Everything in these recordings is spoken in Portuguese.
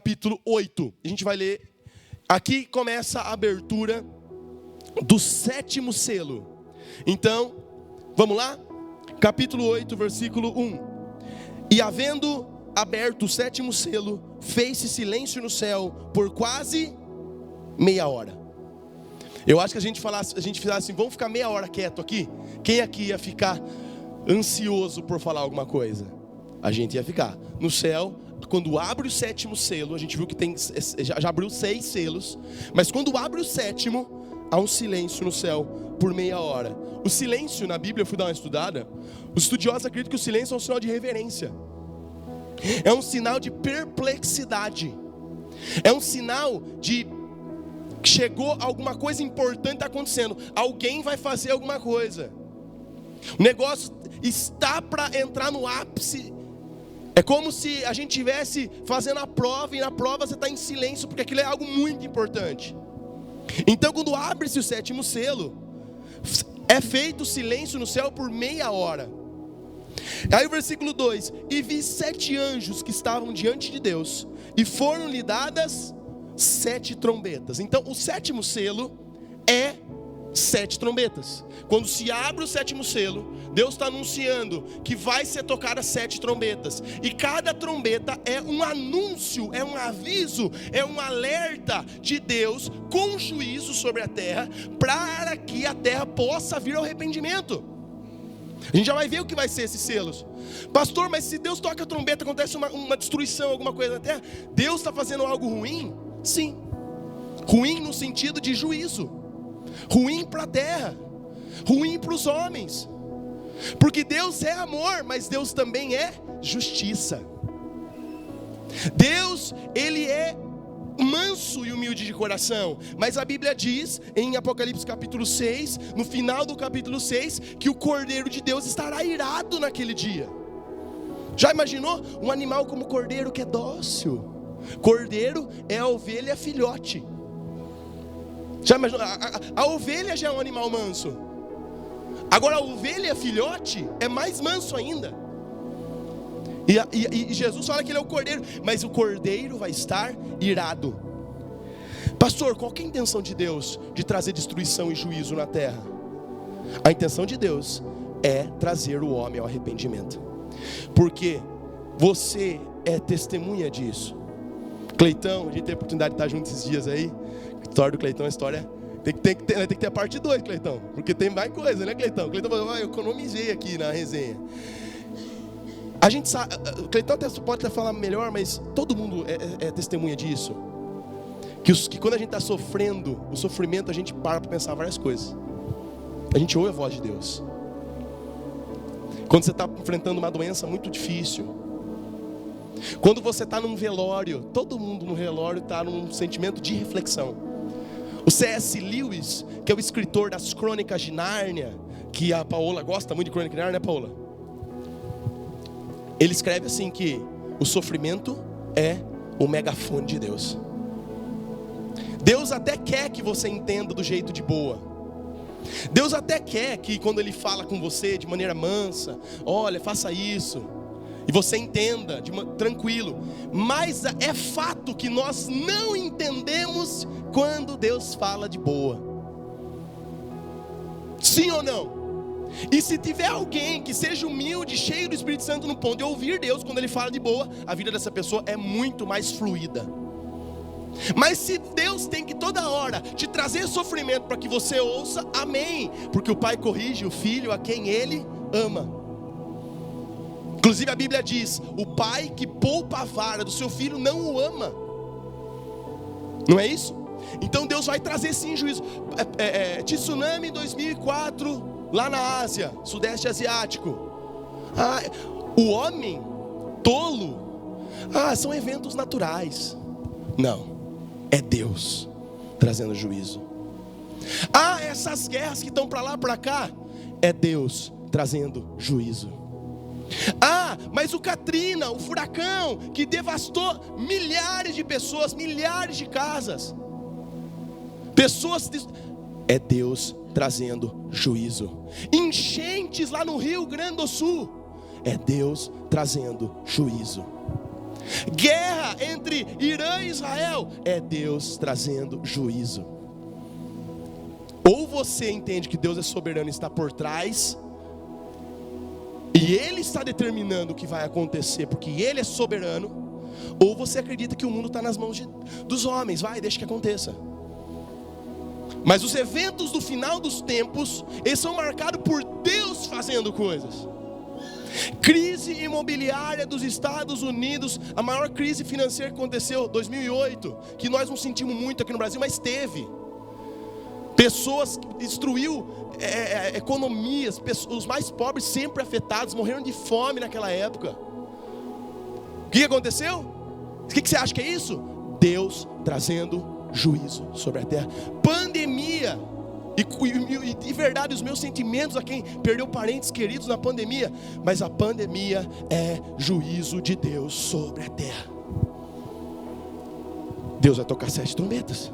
capítulo 8. A gente vai ler. Aqui começa a abertura do 7º selo. Então, vamos lá? Capítulo 8, versículo 1. E havendo aberto o 7º selo, fez-se silêncio no céu por quase meia hora. Eu acho que a gente fizesse assim, vamos ficar meia hora quieto aqui. Quem aqui ia ficar ansioso por falar alguma coisa? A gente ia ficar. No céu, quando abre o 7º selo, a gente viu que já abriu 6 selos, mas quando abre o 7º, há um silêncio no céu por meia hora. O silêncio na Bíblia, eu fui dar uma estudada, os estudiosos acreditam que o silêncio é um sinal de reverência. É um sinal de perplexidade. É um sinal de que chegou alguma coisa importante acontecendo. Alguém vai fazer alguma coisa. O negócio está para entrar no ápice. É como se a gente estivesse fazendo a prova e na prova você está em silêncio, porque aquilo é algo muito importante. Então quando abre-se o 7º selo, é feito silêncio no céu por meia hora. Aí o versículo 2: e vi 7 anjos que estavam diante de Deus, e foram-lhe dadas 7 trombetas. Então o 7º selo é 7 trombetas. Quando se abre o 7º selo, Deus está anunciando que vai ser tocada 7 trombetas. E cada trombeta é um anúncio, é um aviso, é um alerta de Deus com juízo sobre a terra, para que a terra possa vir ao arrependimento. A gente já vai ver o que vai ser esses selos. Pastor, mas se Deus toca a trombeta, acontece uma destruição, alguma coisa na terra, Deus está fazendo algo ruim? Sim. Ruim no sentido de juízo. Ruim para a terra. Ruim para os homens. Porque Deus é amor, mas Deus também é justiça. Deus, Ele é manso e humilde de coração. Mas a Bíblia diz em Apocalipse capítulo 6, no final do capítulo 6, que o Cordeiro de Deus estará irado naquele dia. Já imaginou um animal como o cordeiro que é dócil? Cordeiro é a ovelha filhote. Já imaginou? A ovelha já é um animal manso. Agora a ovelha filhote é mais manso ainda. E Jesus fala que ele é o cordeiro, mas o cordeiro vai estar irado. Pastor, qual que é a intenção de Deus de trazer destruição e juízo na terra? A intenção de Deus é trazer o homem ao arrependimento. Porque você é testemunha disso. Cleitão, a gente teve a oportunidade de estar junto esses dias aí. A história do Cleitão é a história. Tem que ter a parte 2, Cleitão. Porque tem mais coisa, né, Cleitão? Cleitão falou, eu economizei aqui na resenha. A gente sabe, Cleitão pode até falar melhor, mas todo mundo é testemunha disso. Que quando a gente está sofrendo o sofrimento, a gente para pensar várias coisas. A gente ouve a voz de Deus. Quando você está enfrentando uma doença muito difícil. Quando você está num velório, todo mundo no velório está num sentimento de reflexão. O C.S. Lewis, que é o escritor das Crônicas de Nárnia, que a Paola gosta muito de Crônicas de Nárnia, né, Paola? Ele escreve assim que o sofrimento é o megafone de Deus. Deus até quer que você entenda do jeito de boa. Deus até quer que quando Ele fala com você de maneira mansa, olha, faça isso, e você entenda tranquilo. Mas é fato que nós não entendemos quando Deus fala de boa. Sim ou não? E se tiver alguém que seja humilde, cheio do Espírito Santo no ponto de ouvir Deus quando Ele fala de boa, a vida dessa pessoa é muito mais fluida. Mas se Deus tem que toda hora te trazer sofrimento para que você ouça, amém. Porque o pai corrige o filho a quem Ele ama. Inclusive a Bíblia diz, o pai que poupa a vara do seu filho não o ama. Não é isso? Então Deus vai trazer sim juízo. Tsunami 2004... lá na Ásia, Sudeste Asiático. O homem tolo. São eventos naturais. Não, é Deus trazendo juízo. Essas guerras que estão para lá, para cá, é Deus trazendo juízo. Mas o Katrina, o furacão que devastou milhares de pessoas, milhares de casas, é Deus trazendo juízo. Enchentes lá no Rio Grande do Sul, é Deus trazendo juízo. Guerra entre Irã e Israel, é Deus trazendo juízo. Ou você entende que Deus é soberano e está por trás, e Ele está determinando o que vai acontecer, porque Ele é soberano. Ou você acredita que o mundo está nas mãos dos homens, deixa que aconteça. Mas os eventos do final dos tempos, eles são marcados por Deus fazendo coisas. Crise imobiliária dos Estados Unidos, a maior crise financeira que aconteceu em 2008, que nós não sentimos muito aqui no Brasil, mas teve. Pessoas, destruiu economias, os mais pobres sempre afetados, morreram de fome naquela época. O que aconteceu? O que você acha que é isso? Deus trazendo juízo sobre a terra. Pandemia. E de verdade, os meus sentimentos a quem perdeu parentes queridos na pandemia. Mas a pandemia é juízo de Deus sobre a terra. Deus vai tocar 7 trombetas.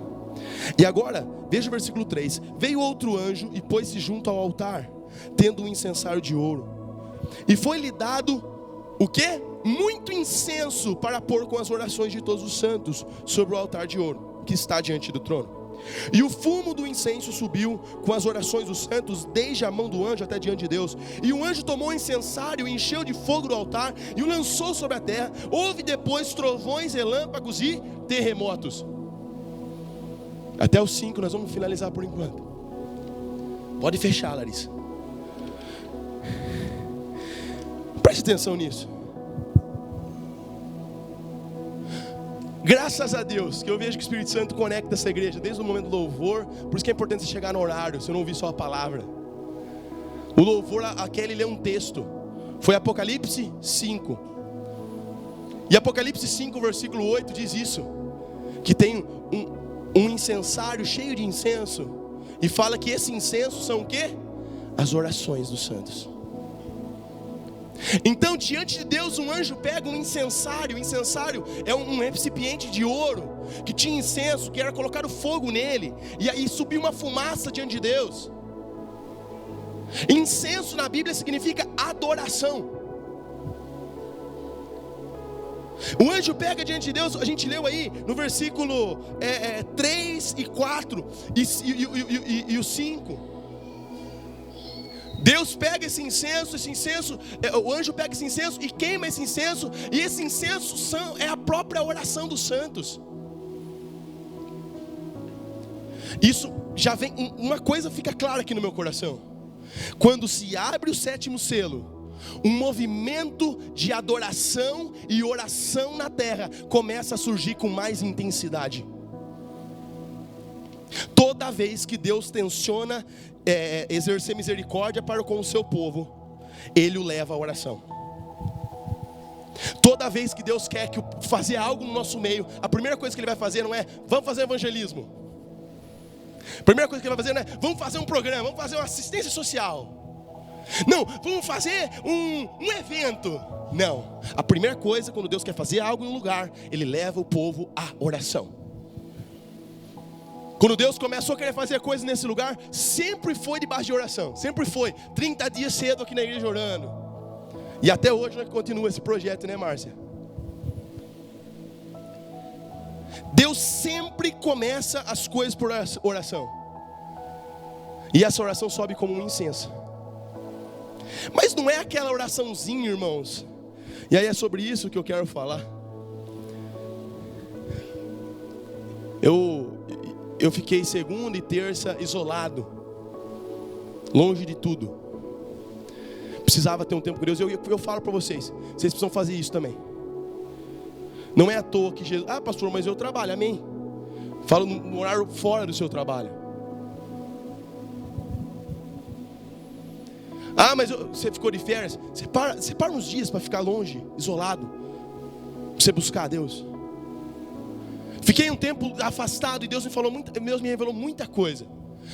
E agora, veja o versículo 3. Veio outro anjo e pôs-se junto ao altar, tendo um incensário de ouro. E foi-lhe dado o quê? Muito incenso para pôr com as orações de todos os santos sobre o altar de ouro que está diante do trono. E o fumo do incenso subiu com as orações dos santos desde a mão do anjo até diante de Deus. E o anjo tomou o incensário e encheu de fogo do altar e o lançou sobre a terra. Houve depois trovões, relâmpagos e terremotos. Até os 5 nós vamos finalizar por enquanto. Pode fechar, Larissa. Preste atenção nisso. Graças a Deus que eu vejo que o Espírito Santo conecta essa igreja desde o momento do louvor. Por isso que é importante você chegar no horário, você não ouvir só a palavra. O louvor, a Kelly lê um texto. Foi Apocalipse 5. E Apocalipse 5 versículo 8 diz isso, que tem um incensário cheio de incenso. E fala que esse incenso são o quê? As orações dos santos. Então diante de Deus um anjo pega um incensário. O incensário é um recipiente de ouro que tinha incenso, que era colocar o fogo nele, e aí subiu uma fumaça diante de Deus. Incenso na Bíblia significa adoração. O anjo pega diante de Deus, a gente leu aí no versículo 3 e 4 e o 5. Deus pega esse incenso, o anjo pega esse incenso e queima esse incenso. E esse incenso é a própria oração dos santos. Isso já vem, uma coisa fica clara aqui no meu coração. Quando se abre o 7º selo, um movimento de adoração e oração na terra começa a surgir com mais intensidade. Toda vez que Deus tenciona exercer misericórdia para com o seu povo, Ele o leva à oração. Toda vez que Deus quer fazer algo no nosso meio, a primeira coisa que Ele vai fazer não é vamos fazer evangelismo. A primeira coisa que Ele vai fazer não é vamos fazer um programa, vamos fazer uma assistência social. Não, vamos fazer um evento. Não, a primeira coisa, quando Deus quer fazer algo em um lugar, Ele leva o povo à oração. Quando Deus começou a querer fazer coisas nesse lugar, sempre foi debaixo de oração. Sempre foi 30 dias cedo aqui na igreja orando. E até hoje nós continua esse projeto, né, Márcia? Deus sempre começa as coisas por oração. E essa oração sobe como um incenso. Mas não é aquela oraçãozinha, irmãos. E aí é sobre isso que eu quero falar. Eu fiquei segunda e terça isolado, longe de tudo. Precisava ter um tempo com Deus. Eu falo para vocês precisam fazer isso também. Não é à toa que Jesus... pastor, mas eu trabalho, amém. Falo no horário fora do seu trabalho. Mas você ficou de férias. Separa uns dias para ficar longe, isolado, para você buscar a Deus. Fiquei um tempo afastado e Deus me revelou muita coisa.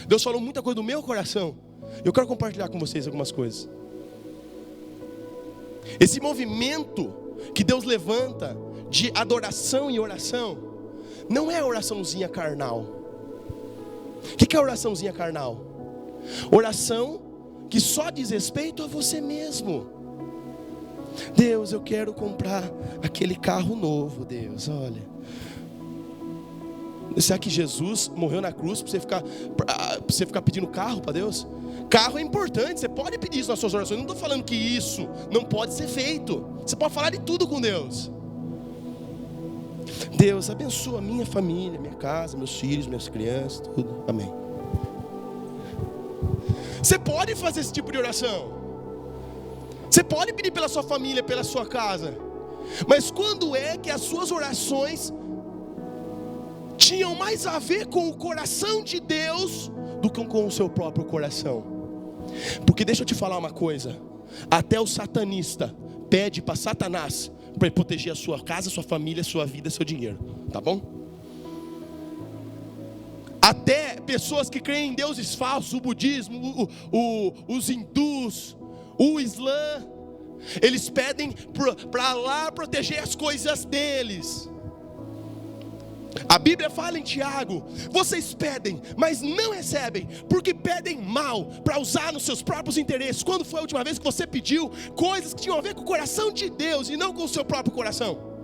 Deus falou muita coisa do meu coração. Eu quero compartilhar com vocês algumas coisas. Esse movimento que Deus levanta de adoração e oração não é a oraçãozinha carnal. O que é a oraçãozinha carnal? Oração que só diz respeito a você mesmo. Deus, eu quero comprar aquele carro novo, Deus, olha. Será que Jesus morreu na cruz para você ficar pedindo carro para Deus? Carro é importante, você pode pedir isso nas suas orações. Não estou falando que isso não pode ser feito. Você pode falar de tudo com Deus. Deus, abençoa a minha família, minha casa, meus filhos, minhas crianças, tudo. Amém. Você pode fazer esse tipo de oração. Você pode pedir pela sua família, pela sua casa. Mas quando é que as suas orações tinham mais a ver com o coração de Deus do que com o seu próprio coração? Porque deixa eu te falar uma coisa. Até o satanista pede para Satanás para proteger a sua casa, sua família, sua vida, seu dinheiro. Tá bom? Até pessoas que creem em deuses falsos, o budismo, os hindus, o Islã, eles pedem para lá proteger as coisas deles. A Bíblia fala em Tiago: vocês pedem, mas não recebem, porque pedem mal, para usar nos seus próprios interesses. Quando foi a última vez que você pediu coisas que tinham a ver com o coração de Deus e não com o seu próprio coração?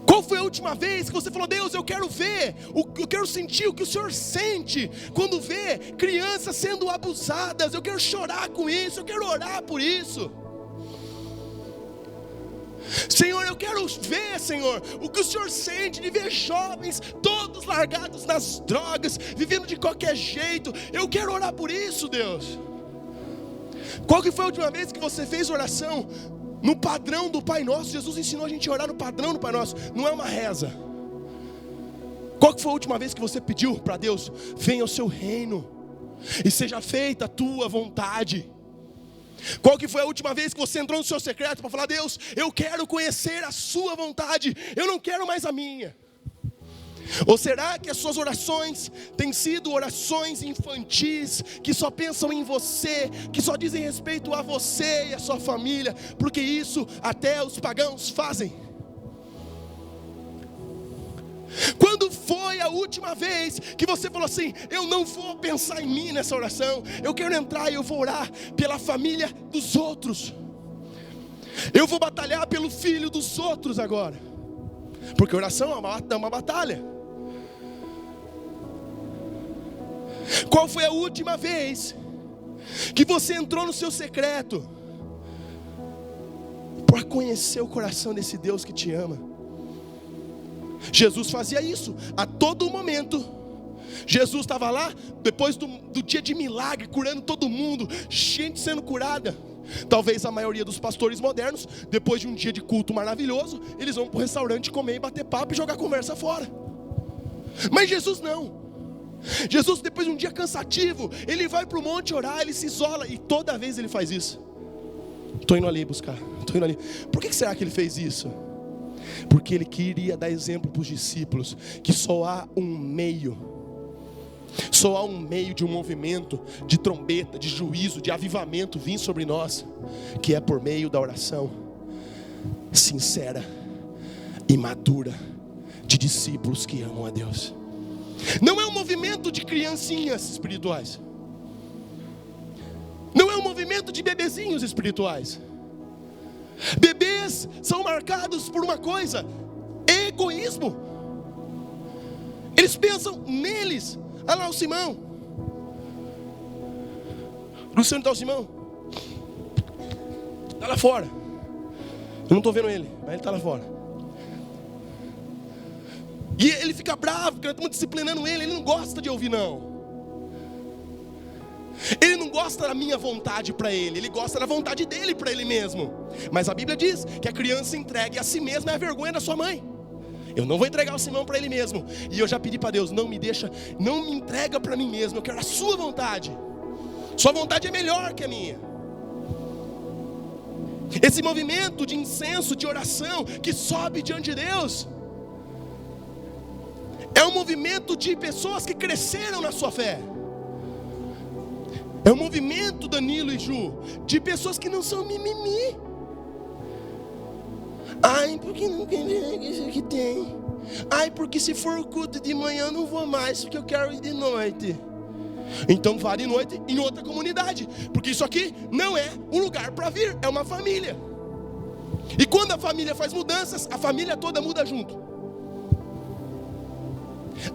Qual foi a última vez que você falou: Deus, eu quero ver, eu quero sentir o que o Senhor sente quando vê crianças sendo abusadas, eu quero chorar com isso, eu quero orar por isso. Senhor, eu quero ver, Senhor, o que o Senhor sente de ver jovens todos largados nas drogas, vivendo de qualquer jeito. Eu quero orar por isso, Deus. Qual que foi a última vez que você fez oração no padrão do Pai Nosso? Jesus ensinou a gente a orar no padrão do Pai Nosso, não é uma reza. Qual que foi a última vez que você pediu para Deus: venha o seu reino e seja feita a tua vontade? Qual que foi a última vez que você entrou no seu secreto para falar: Deus, eu quero conhecer a sua vontade, eu não quero mais a minha? Ou será que as suas orações têm sido orações infantis, que só pensam em você, que só dizem respeito a você e a sua família, porque isso até os pagãos fazem? Quando foi a última vez que você falou assim: eu não vou pensar em mim nessa oração, eu quero entrar e eu vou orar pela família dos outros, eu vou batalhar pelo filho dos outros agora? Porque oração é uma batalha. Qual foi a última vez que você entrou no seu secreto para conhecer o coração desse Deus que te ama? Jesus fazia isso a todo momento. Jesus estava lá depois do dia de milagre, curando todo mundo, gente sendo curada. Talvez a maioria dos pastores modernos, depois de um dia de culto maravilhoso, eles vão para o restaurante comer e bater papo e jogar conversa fora. Mas Jesus não. Jesus, depois de um dia cansativo, ele vai para o monte orar, ele se isola, e toda vez ele faz isso. Estou indo ali buscar, estou indo ali. Por que será que ele fez isso? Porque ele queria dar exemplo para os discípulos que só há um meio de um movimento de trombeta, de juízo, de avivamento vir sobre nós, que é por meio da oração sincera e madura de discípulos que amam a Deus. Não é um movimento de criancinhas espirituais, não é um movimento de bebezinhos espirituais. Bebês são marcados por uma coisa: egoísmo. Eles pensam neles. Olha lá o Simão. Luciano, está o Simão? Está lá fora. Eu não estou vendo ele, mas ele está lá fora. E ele fica bravo, porque nós estamos disciplinando ele. Ele não gosta de ouvir não. Ele não gosta da minha vontade para ele, ele gosta da vontade dele para ele mesmo. Mas a Bíblia diz que a criança entregue a si mesma é a vergonha da sua mãe. Eu não vou entregar o Simão para ele mesmo. E eu já pedi para Deus: não me entrega para mim mesmo, eu quero a sua vontade. Sua vontade é melhor que a minha. Esse movimento de incenso, de oração que sobe diante de Deus, é um movimento de pessoas que cresceram na sua fé. É um movimento, Danilo e Ju, de pessoas que não são mimimi. Ai, porque não tem isso que tem. Ai, porque se for o culto de manhã eu não vou mais, porque eu quero ir de noite. Então vare noite em outra comunidade, porque isso aqui não é um lugar para vir, é uma família. E quando a família faz mudanças, a família toda muda junto.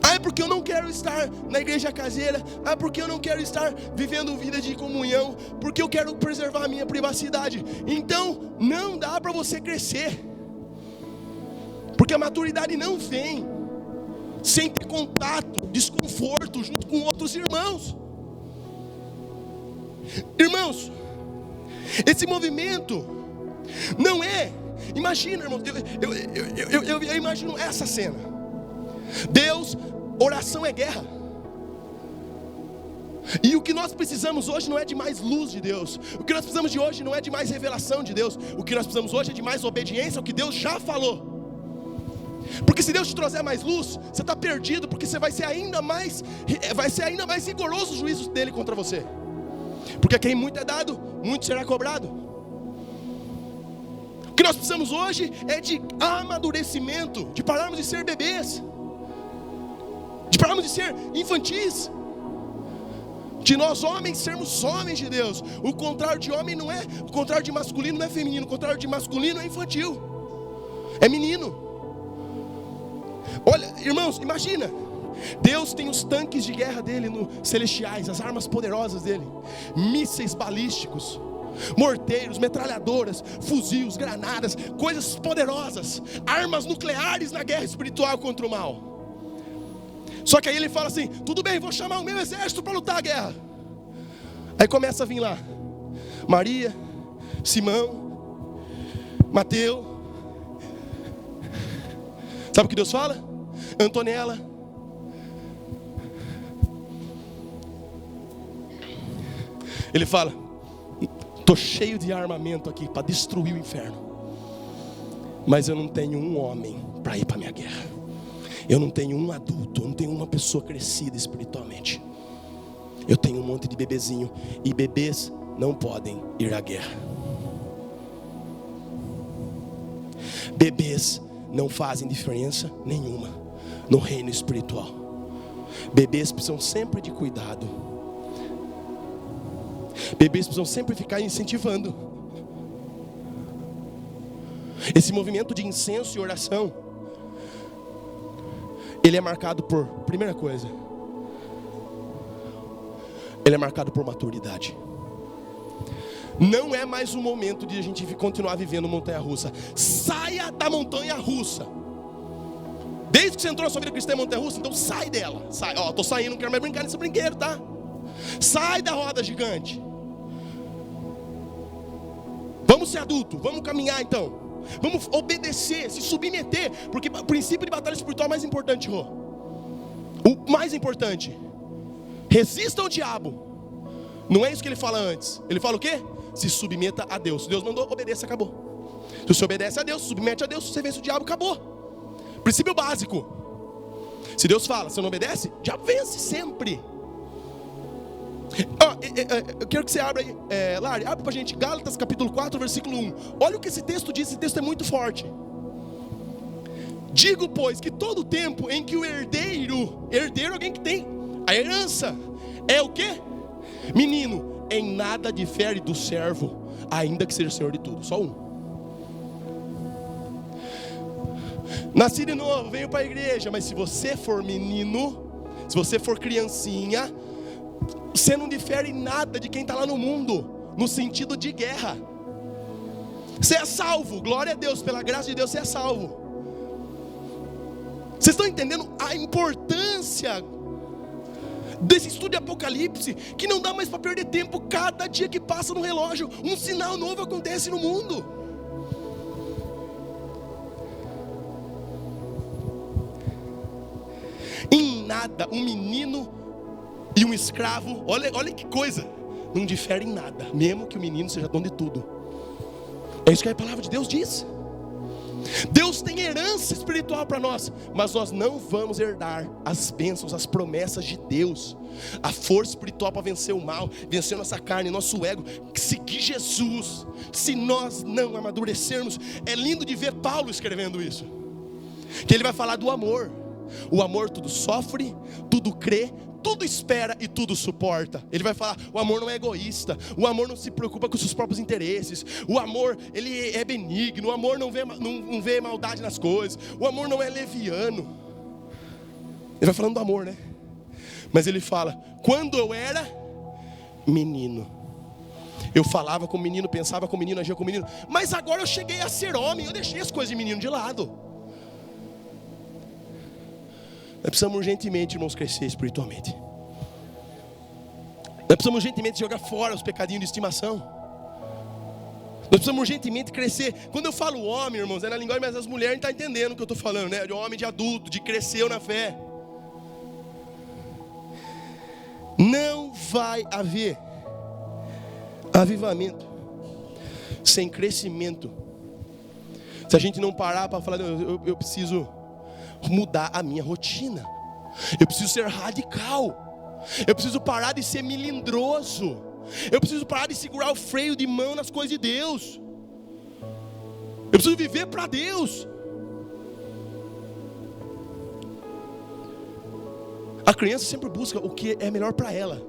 Ah, é porque eu não quero estar na igreja caseira. Ah, porque eu não quero estar vivendo vida de comunhão, porque eu quero preservar a minha privacidade. Então não dá para você crescer, porque a maturidade não vem sem ter contato, desconforto junto com outros irmãos. Irmãos, esse movimento não é, imagina, irmão, eu imagino essa cena. Deus, oração é guerra. E o que nós precisamos hoje não é de mais luz de Deus. O que nós precisamos de hoje não é de mais revelação de Deus. O que nós precisamos hoje é de mais obediência ao que Deus já falou. Porque se Deus te trouxer mais luz, você está perdido, porque você vai ser ainda mais rigoroso o juízo dele contra você. Porque a quem muito é dado, muito será cobrado. O que nós precisamos hoje é de amadurecimento, de pararmos de ser bebês, de pararmos de ser infantis, de nós homens sermos homens de Deus. O contrário de homem não é, o contrário de masculino não é feminino, o contrário de masculino é infantil, é menino. Olha, irmãos, imagina, Deus tem os tanques de guerra dele celestiais, as armas poderosas dele, mísseis balísticos, morteiros, metralhadoras, fuzis, granadas, coisas poderosas, armas nucleares na guerra espiritual contra o mal. Só que aí ele fala assim: tudo bem, vou chamar o meu exército para lutar a guerra. Aí começa a vir lá Maria, Simão, Mateus. Sabe o que Deus fala? Antonella, ele fala: estou cheio de armamento aqui para destruir o inferno, mas eu não tenho um homem para ir para a minha guerra. Eu não tenho um adulto, eu não tenho uma pessoa crescida espiritualmente. Eu tenho um monte de bebezinho, e bebês não podem ir à guerra. Bebês não fazem diferença nenhuma no reino espiritual. Bebês precisam sempre de cuidado. Bebês precisam sempre ficar incentivando. Esse movimento de incenso e oração, ele é marcado por, primeira coisa, ele é marcado por maturidade. Não é mais o momento de a gente continuar vivendo montanha-russa. Saia da montanha-russa. Desde que você entrou na sua vida cristã em montanha-russa, então sai dela. Sai, ó, tô saindo, não quero mais brincar nesse brinquedo, tá? Sai da roda gigante. Vamos ser adulto, vamos caminhar então. Vamos obedecer, se submeter, porque o princípio de batalha espiritual é mais importante, Rô. O mais importante: resista ao diabo. Não é isso que ele fala antes. Ele fala o quê? Se submeta a Deus. Se Deus mandou, obedeça, acabou. Se você obedece a Deus, se submete a Deus, se você vence o diabo, acabou. Princípio básico. Se Deus fala, se você não obedece, o diabo vence sempre. Eu quero que você abra aí, Lari, abre pra gente Gálatas capítulo 4, versículo 1. Olha o que esse texto diz, esse texto é muito forte. Digo, pois, que todo tempo em que o herdeiro é alguém que tem a herança, é o quê? Menino, em nada difere do servo, ainda que seja senhor de tudo. Só um. Nasci de novo, venho para a igreja, mas se você for menino, se você for criancinha, você não difere em nada de quem está lá no mundo, no sentido de guerra. Você é salvo, glória a Deus, pela graça de Deus você é salvo. Vocês estão entendendo a importância desse estudo de Apocalipse? Que não dá mais para perder tempo. Cada dia que passa no relógio, um sinal novo acontece no mundo. Em nada, um menino e um escravo, olha que coisa, não difere em nada, mesmo que o menino seja dono de tudo. É isso que a palavra de Deus diz. Deus tem herança espiritual para nós, mas nós não vamos herdar as bênçãos, as promessas de Deus, a força espiritual para vencer o mal, vencer nossa carne, nosso ego, seguir Jesus, se nós não amadurecermos. É lindo de ver Paulo escrevendo isso, que ele vai falar do amor. O amor tudo sofre, tudo crê, tudo espera e tudo suporta. Ele vai falar, o amor não é egoísta, o amor não se preocupa com os seus próprios interesses, o amor, ele é benigno, o amor não vê maldade nas coisas, o amor não é leviano. Ele vai falando do amor, né? Mas ele fala, quando eu era menino, eu falava com o menino, pensava com o menino, agia com o menino, mas agora eu cheguei a ser homem, eu deixei as coisas de menino de lado. Nós precisamos urgentemente, irmãos, crescer espiritualmente. Nós precisamos urgentemente jogar fora os pecadinhos de estimação. Nós precisamos urgentemente crescer. Quando eu falo homem, irmãos, é na linguagem, mas as mulheres não estão entendendo o que eu estou falando, né? De homem, de adulto, de cresceu na fé. Não vai haver avivamento sem crescimento. Se a gente não parar para falar, eu preciso mudar a minha rotina, eu preciso ser radical, eu preciso parar de ser melindroso, eu preciso parar de segurar o freio de mão nas coisas de Deus, eu preciso viver para Deus. A criança sempre busca o que é melhor para ela.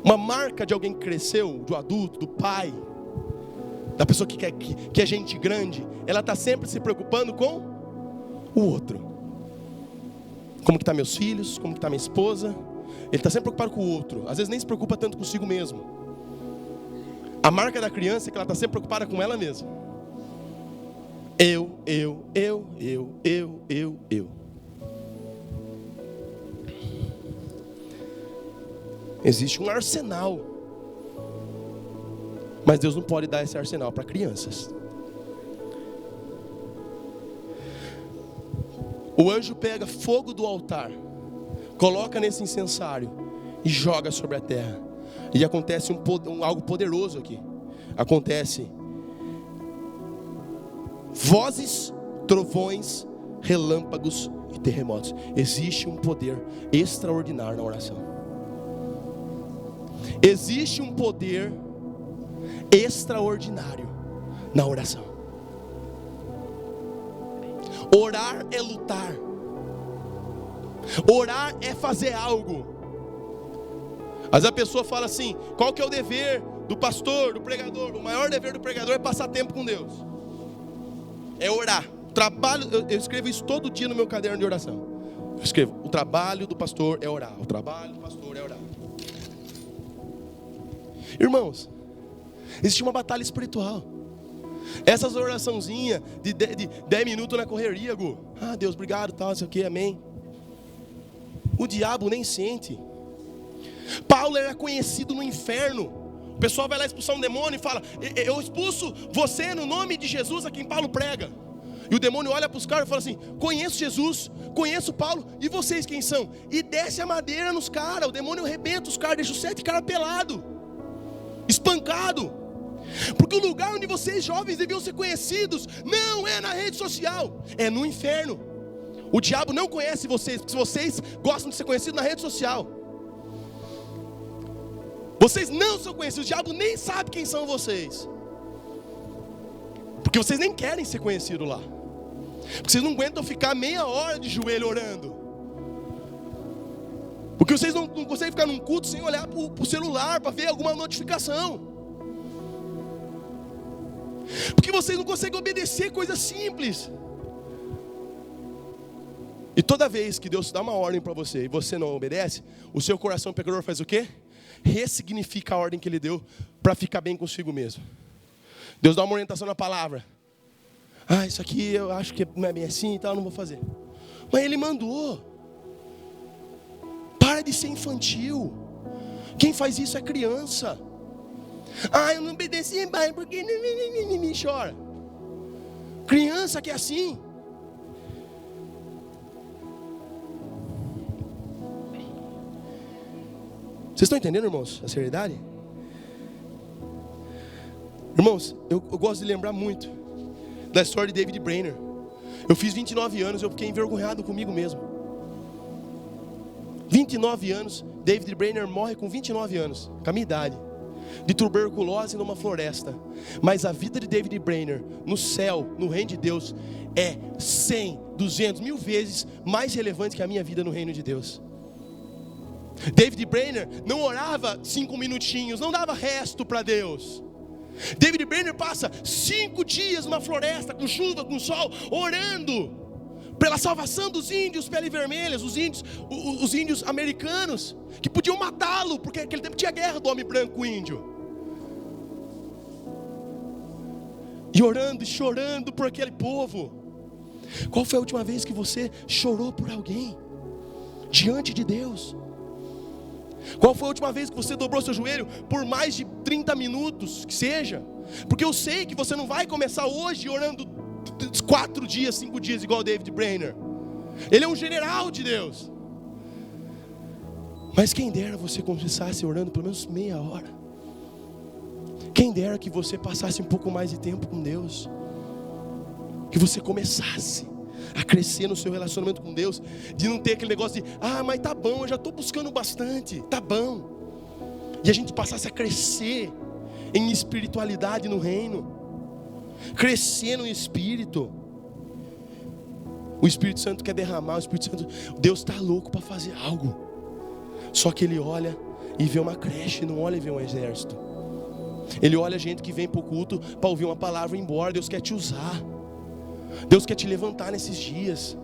Uma marca de alguém que cresceu, do adulto, do pai, da pessoa que é gente grande, ela está sempre se preocupando com o outro. Como que está meus filhos, como que está minha esposa. Ele está sempre preocupado com o outro. Às vezes nem se preocupa tanto consigo mesmo. A marca da criança é que ela está sempre preocupada com ela mesma. Eu. Existe um arsenal, mas Deus não pode dar esse arsenal para crianças. O anjo pega fogo do altar, coloca nesse incensário e joga sobre a terra. E acontece algo poderoso aqui. Acontece vozes, trovões, relâmpagos e terremotos. Existe um poder extraordinário na oração. Existe um poder extraordinário na oração. Orar é lutar. Orar é fazer algo. Às vezes a pessoa fala assim, qual que é o dever do pastor, do pregador? O maior dever do pregador é passar tempo com Deus. É orar. Eu escrevo isso todo dia no meu caderno de oração. Eu escrevo, o trabalho do pastor é orar. O trabalho do pastor é orar. Irmãos, existe uma batalha espiritual. Essas oraçãozinhas de 10 minutos na correria, Gu. Ah, Deus, obrigado, tal, não sei o que, amém. O diabo nem sente. Paulo era conhecido no inferno. O pessoal vai lá expulsar um demônio e fala, eu expulso você no nome de Jesus a quem Paulo prega. E o demônio olha para os caras e fala assim, conheço Jesus, conheço Paulo, e vocês quem são? E desce a madeira nos caras. O demônio arrebenta os caras, deixa os 7 caras pelados, espancado. Porque o lugar onde vocês jovens deviam ser conhecidos não é na rede social, é no inferno. O diabo não conhece vocês, porque vocês gostam de ser conhecidos na rede social. Vocês não são conhecidos, o diabo nem sabe quem são vocês, porque vocês nem querem ser conhecidos lá, porque vocês não aguentam ficar meia hora de joelho orando, porque vocês não conseguem ficar num culto sem olhar para o celular para ver alguma notificação, porque vocês não conseguem obedecer coisas simples. E toda vez que Deus dá uma ordem para você e você não obedece, o seu coração pecador faz o quê? Ressignifica a ordem que Ele deu para ficar bem consigo mesmo. Deus dá uma orientação na palavra. Ah, isso aqui eu acho que não é bem assim e tal, não vou fazer. Mas Ele mandou. Para de ser infantil. Quem faz isso é criança. Ah, eu não obedeci, pai, porque me chora. Criança que é assim. Vocês estão entendendo, irmãos, a seriedade? Irmãos, eu gosto de lembrar muito da história de David Brainerd. Eu fiz 29 anos, eu fiquei envergonhado comigo mesmo. 29 anos, David Brainerd morre com 29 anos, com a minha idade. de tuberculose numa floresta. Mas a vida de David Brainerd no céu, no reino de Deus, é 100, 200, 1000 vezes mais relevante que a minha vida no reino de Deus. David Brainerd não orava 5 minutinhos, não dava resto para Deus. David Brainerd passa 5 dias numa floresta, com chuva, com sol, orando pela salvação dos índios pele vermelhas, os índios americanos, que podiam matá-lo, porque naquele tempo tinha guerra do homem branco índio. E orando e chorando por aquele povo. Qual foi a última vez que você chorou por alguém diante de Deus? Qual foi a última vez que você dobrou seu joelho por mais de 30 minutos, que seja? Porque eu sei que você não vai começar hoje orando 4 dias, 5 dias, igual David Brainerd. Ele é um general de Deus. Mas quem dera você começasse orando pelo menos meia hora. Quem dera que você passasse um pouco mais de tempo com Deus. Que você começasse a crescer no seu relacionamento com Deus, de não ter aquele negócio de, mas tá bom, eu já estou buscando bastante, tá bom. E a gente passasse a crescer em espiritualidade no reino, crescer no Espírito. O Espírito Santo quer derramar, o Espírito Santo, Deus está louco para fazer algo. Só que Ele olha e vê uma creche, não olha e vê um exército. Ele olha a gente que vem para o culto para ouvir uma palavra e ir embora. Deus quer te usar. Deus quer te levantar nesses dias.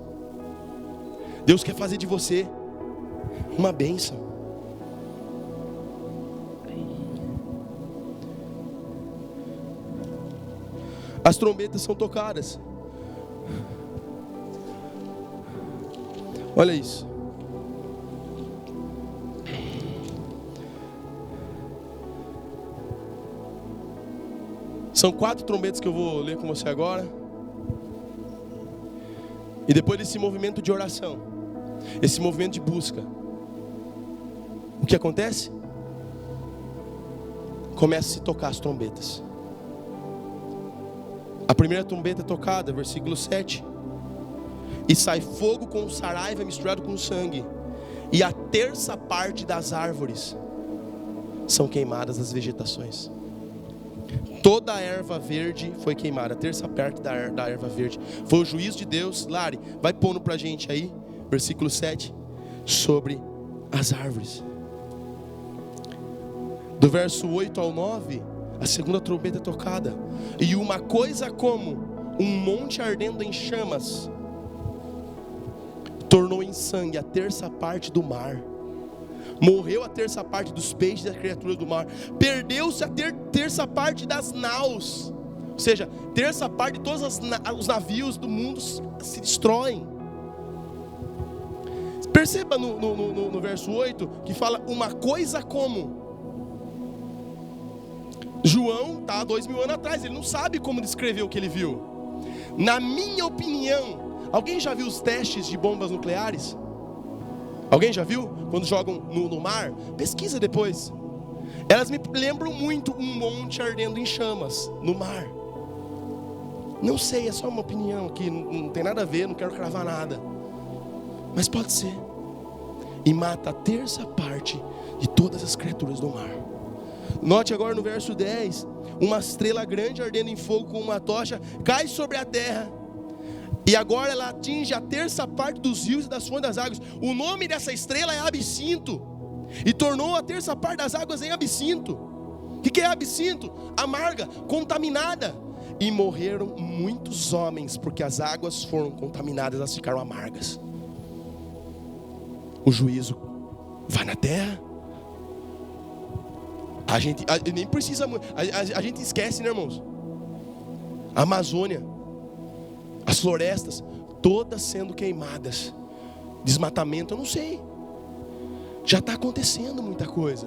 Deus quer fazer de você uma bênção. As trombetas são tocadas. Olha isso. São 4 trombetas que eu vou ler com você agora. E depois desse movimento de oração, esse movimento de busca, o que acontece? Começa a se tocar as trombetas. A primeira trombeta é tocada, versículo 7. E sai fogo com saraiva misturado com sangue, e a 1/3 parte das árvores são queimadas das vegetações. Toda a erva verde foi queimada, a 1/3 parte da erva verde. Foi o juízo de Deus. Lari, vai pondo pra gente aí, versículo 7, sobre as árvores. Do verso 8 ao 9, a segunda trombeta é tocada. E uma coisa como um monte ardendo em chamas tornou em sangue a 1/3 parte do mar. Morreu a 1/3 parte dos peixes e das criaturas do mar. Perdeu-se a 1/3 parte das naus. Ou seja, 1/3 parte de todos os navios do mundo se destroem. Perceba no verso 8 que fala uma coisa como. João está há 2000 anos atrás, ele não sabe como descrever o que ele viu. Na minha opinião, alguém já viu os testes de bombas nucleares? Alguém já viu? Quando jogam no mar? Pesquisa depois. Elas me lembram muito um monte ardendo em chamas no mar. Não sei, é só uma opinião aqui, não tem nada a ver, não quero cravar nada. Mas pode ser. E mata a 1/3 parte de todas as criaturas do mar. Note agora no verso 10. Uma estrela grande ardendo em fogo com uma tocha cai sobre a terra. E agora ela atinge a 1/3 parte dos rios e das fontes das águas. O nome dessa estrela é absinto. E tornou a 1/3 parte das águas em absinto. O que é absinto? Amarga, contaminada. E morreram muitos homens, porque as águas foram contaminadas, elas ficaram amargas. O juízo vai na terra. A gente nem precisa, a gente esquece, né, irmãos? A Amazônia, as florestas, todas sendo queimadas. Desmatamento, eu não sei. Já está acontecendo muita coisa.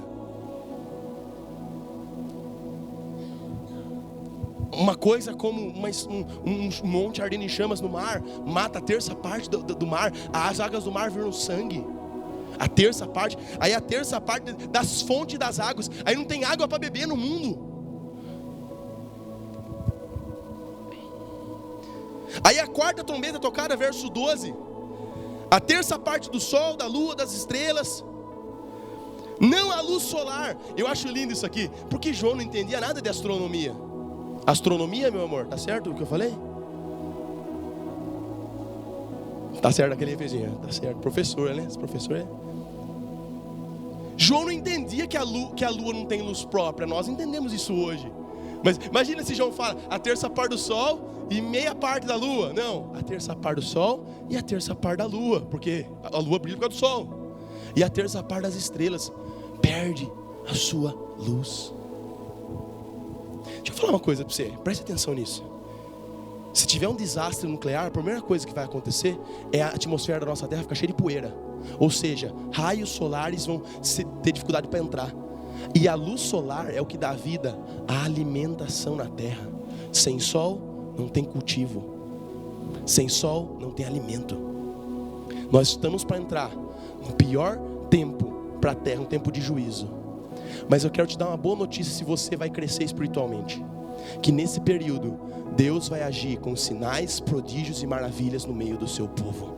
Uma coisa como um monte ardendo em chamas no mar, mata a 1/3 parte do mar. As águas do mar viram sangue. A 1/3 parte. Aí a 1/3 parte das fontes das águas. Aí não tem água para beber no mundo. Aí a 4ª trombeta tocada, verso 12. A 1/3 parte do sol, da lua, das estrelas Não a luz solar. Eu acho lindo isso aqui, porque João não entendia nada de astronomia. Astronomia, meu amor, tá certo o que eu falei? Tá certo aquele refezinho, tá certo. Professor, né? Esse professor é. João não entendia que a lua não tem luz própria. Nós entendemos isso hoje. Mas imagina se João fala a terça parte do sol e meia parte da lua. Não, a terça parte do sol e a terça parte da lua, porque a lua brilha por causa do sol. E a terça parte das estrelas perde a sua luz. Deixa eu falar uma coisa para você, preste atenção nisso. Se tiver um desastre nuclear, a primeira coisa que vai acontecer é a atmosfera da nossa Terra ficar cheia de poeira. Ou seja, raios solares vão ter dificuldade para entrar. E a luz solar é o que dá vida à alimentação na Terra. Sem sol não tem cultivo. Sem sol não tem alimento. Nós estamos para entrar no pior tempo para a Terra, um tempo de juízo. Mas eu quero te dar uma boa notícia se você vai crescer espiritualmente. Que nesse período, Deus vai agir com sinais, prodígios e maravilhas no meio do seu povo.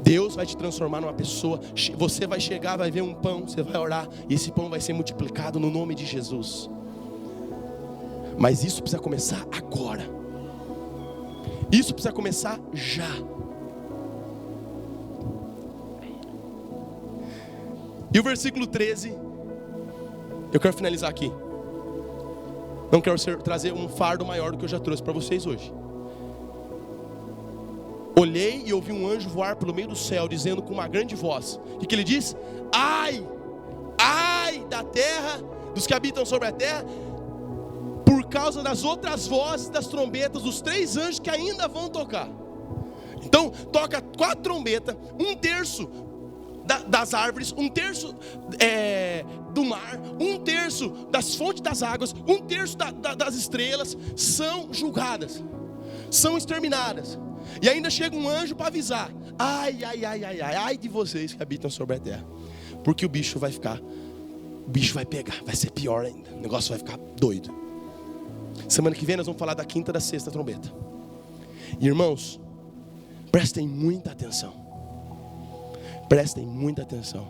Deus vai te transformar numa pessoa. Você vai chegar, vai ver um pão, você vai orar, e esse pão vai ser multiplicado no nome de Jesus. Mas isso precisa começar agora. Isso precisa começar já. E o versículo 13, eu quero finalizar aqui. Não quero trazer um fardo maior do que eu já trouxe para vocês hoje. Olhei e ouvi um anjo voar pelo meio do céu, dizendo com uma grande voz. O que ele diz? Ai, ai da terra, dos que habitam sobre a terra, por causa das outras vozes das trombetas, dos 3 anjos que ainda vão tocar. Então, toca 4 trombetas, 1/3 das árvores, 1/3 do mar, 1/3 das fontes das águas, 1/3 das estrelas são julgadas, são exterminadas. E ainda chega um anjo para avisar: ai, ai, ai, ai, ai, ai de vocês que habitam sobre a terra, porque o bicho vai pegar, vai ser pior ainda, o negócio vai ficar doido. Semana que vem nós vamos falar da 5ª e da 6ª trombeta. Irmãos, prestem muita atenção. Prestem muita atenção,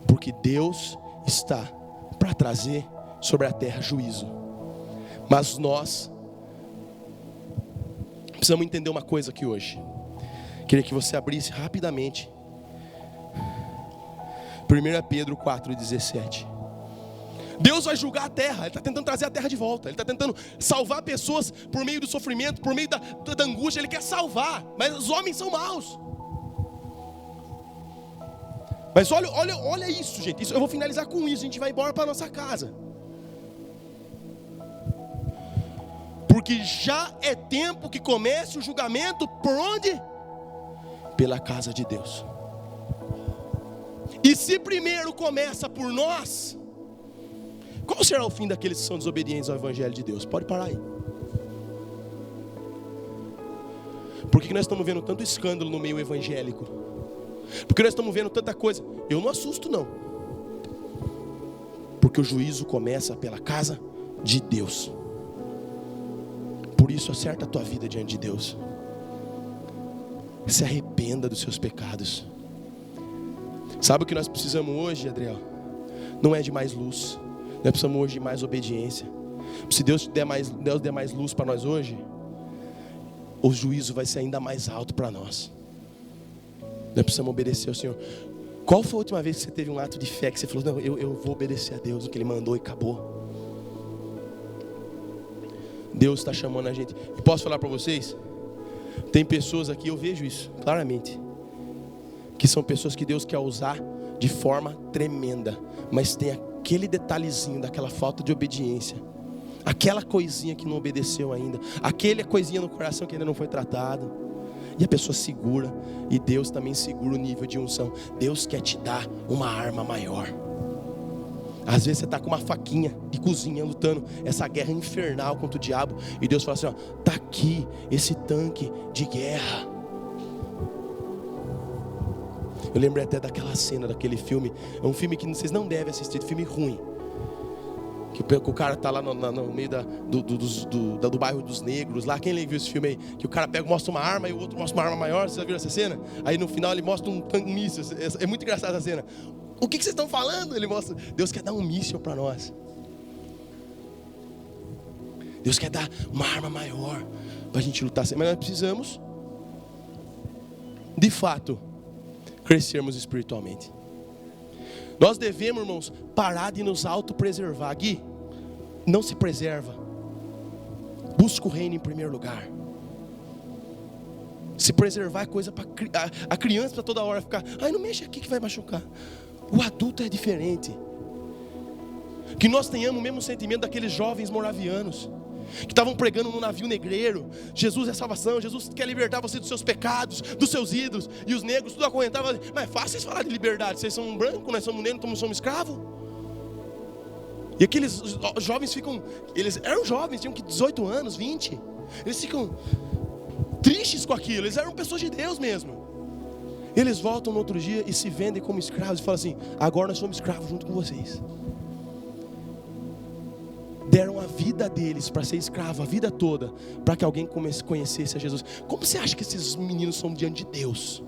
porque Deus está para trazer sobre a terra juízo. Mas nós precisamos entender uma coisa aqui hoje. Queria que você abrisse rapidamente 1 Pedro 4:17. Deus vai julgar a terra. Ele está tentando trazer a terra de volta. Ele está tentando salvar pessoas por meio do sofrimento, por meio da angústia. Ele quer salvar, mas os homens são maus. Mas olha isso, gente. Eu vou finalizar com isso. A gente vai embora para nossa casa. Porque já é tempo que comece o julgamento por onde? Pela casa de Deus. E se primeiro começa por nós, qual será o fim daqueles que são desobedientes ao Evangelho de Deus? Pode parar aí. Por que nós estamos vendo tanto escândalo no meio evangélico? Porque nós estamos vendo tanta coisa. Eu não assusto não. Porque o juízo começa pela casa de Deus. Por isso acerta a tua vida diante de Deus. Se arrependa dos seus pecados. Sabe o que nós precisamos hoje, Adriel? Não é de mais luz. Nós precisamos hoje de mais obediência. Se Deus der mais luz para nós hoje, o juízo vai ser ainda mais alto para nós. Nós precisamos obedecer ao Senhor. Qual foi a última vez que você teve um ato de fé que você falou: não, eu vou obedecer a Deus, o que Ele mandou e acabou? Deus está chamando a gente. E posso falar para vocês? Tem pessoas aqui, eu vejo isso claramente, que são pessoas que Deus quer usar de forma tremenda, mas tem aquele detalhezinho daquela falta de obediência, aquela coisinha que não obedeceu ainda, aquela coisinha no coração que ainda não foi tratado. E a pessoa segura, e Deus também segura o nível de unção. Deus quer te dar uma arma maior. Às vezes você está com uma faquinha de cozinha lutando essa guerra infernal contra o diabo, e Deus fala assim: ó, está aqui esse tanque de guerra. Eu lembrei até daquela cena, daquele filme. É um filme que vocês não devem assistir, filme ruim. Que o cara está lá no meio do bairro dos negros lá. Quem viu esse filme aí? Que o cara mostra uma arma e o outro mostra uma arma maior. Vocês já viram essa cena? Aí no final ele mostra um míssil. É muito engraçada essa cena. O que vocês estão falando? Ele mostra, Deus quer dar um míssil para nós. Deus quer dar uma arma maior para a gente lutar. Mas nós precisamos, de fato, crescermos espiritualmente. Nós devemos, irmãos, parar de nos autopreservar. Gui, não se preserva. Busca o reino em primeiro lugar. Se preservar é coisa para a criança para toda hora ficar, ai, não mexe aqui que vai machucar. O adulto é diferente. Que nós tenhamos o mesmo sentimento daqueles jovens moravianos que estavam pregando no navio negreiro. Jesus é salvação, Jesus quer libertar você dos seus pecados, dos seus ídolos. E os negros tudo acorrentavam. Mas é fácil vocês falar de liberdade. Vocês são brancos, nós somos negros, nós somos escravos. E aqueles jovens ficam, eles eram jovens, tinham 18 anos, 20. Eles ficam tristes com aquilo, eles eram pessoas de Deus mesmo. Eles voltam no outro dia e se vendem como escravos e falam assim, agora nós somos escravos junto com vocês. Deram a vida deles para ser escravo, a vida toda, para que alguém conhecesse a Jesus. Como você acha que esses meninos são diante de Deus?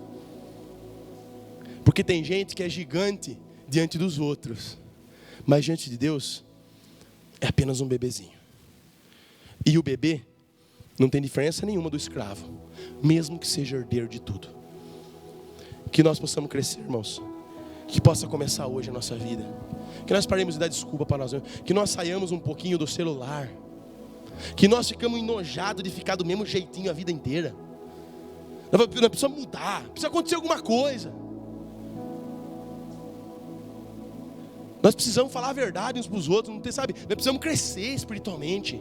Porque tem gente que é gigante diante dos outros, mas diante de Deus é apenas um bebezinho. E o bebê não tem diferença nenhuma do escravo, mesmo que seja herdeiro de tudo. Que nós possamos crescer, irmãos. Que possa começar hoje a nossa vida. Que nós paremos de dar desculpa para nós mesmos. Que nós saiamos um pouquinho do celular. Que nós ficamos enojados de ficar do mesmo jeitinho a vida inteira. Nós precisamos mudar. Precisa acontecer alguma coisa. Nós precisamos falar a verdade uns para os outros. Não tem, sabe? Nós precisamos crescer espiritualmente.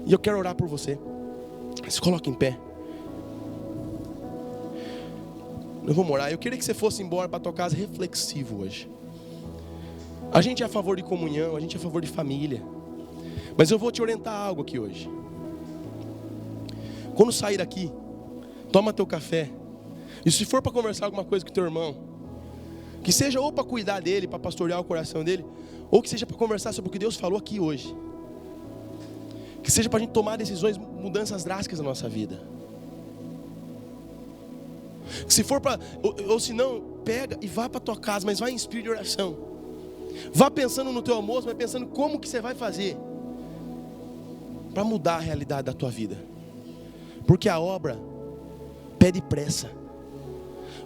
E eu quero orar por você. Se coloque em pé. Eu vou orar. Eu queria que você fosse embora para a tua casa reflexivo hoje. A gente é a favor de comunhão, a gente é a favor de família. Mas eu vou te orientar algo aqui hoje. Quando sair daqui, toma teu café. E se for para conversar alguma coisa com teu irmão, que seja ou para cuidar dele, para pastorear o coração dele, ou que seja para conversar sobre o que Deus falou aqui hoje. Que seja para a gente tomar decisões, mudanças drásticas na nossa vida. Se for para, ou se não, pega e vá para a tua casa, mas vá em espírito de oração. Vá pensando no teu almoço, mas pensando como que você vai fazer para mudar a realidade da tua vida. Porque a obra pede pressa.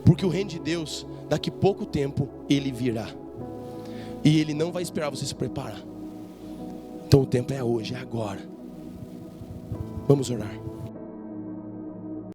Porque o reino de Deus, daqui pouco tempo, ele virá. E ele não vai esperar você se preparar. Então o tempo é hoje, é agora. Vamos orar.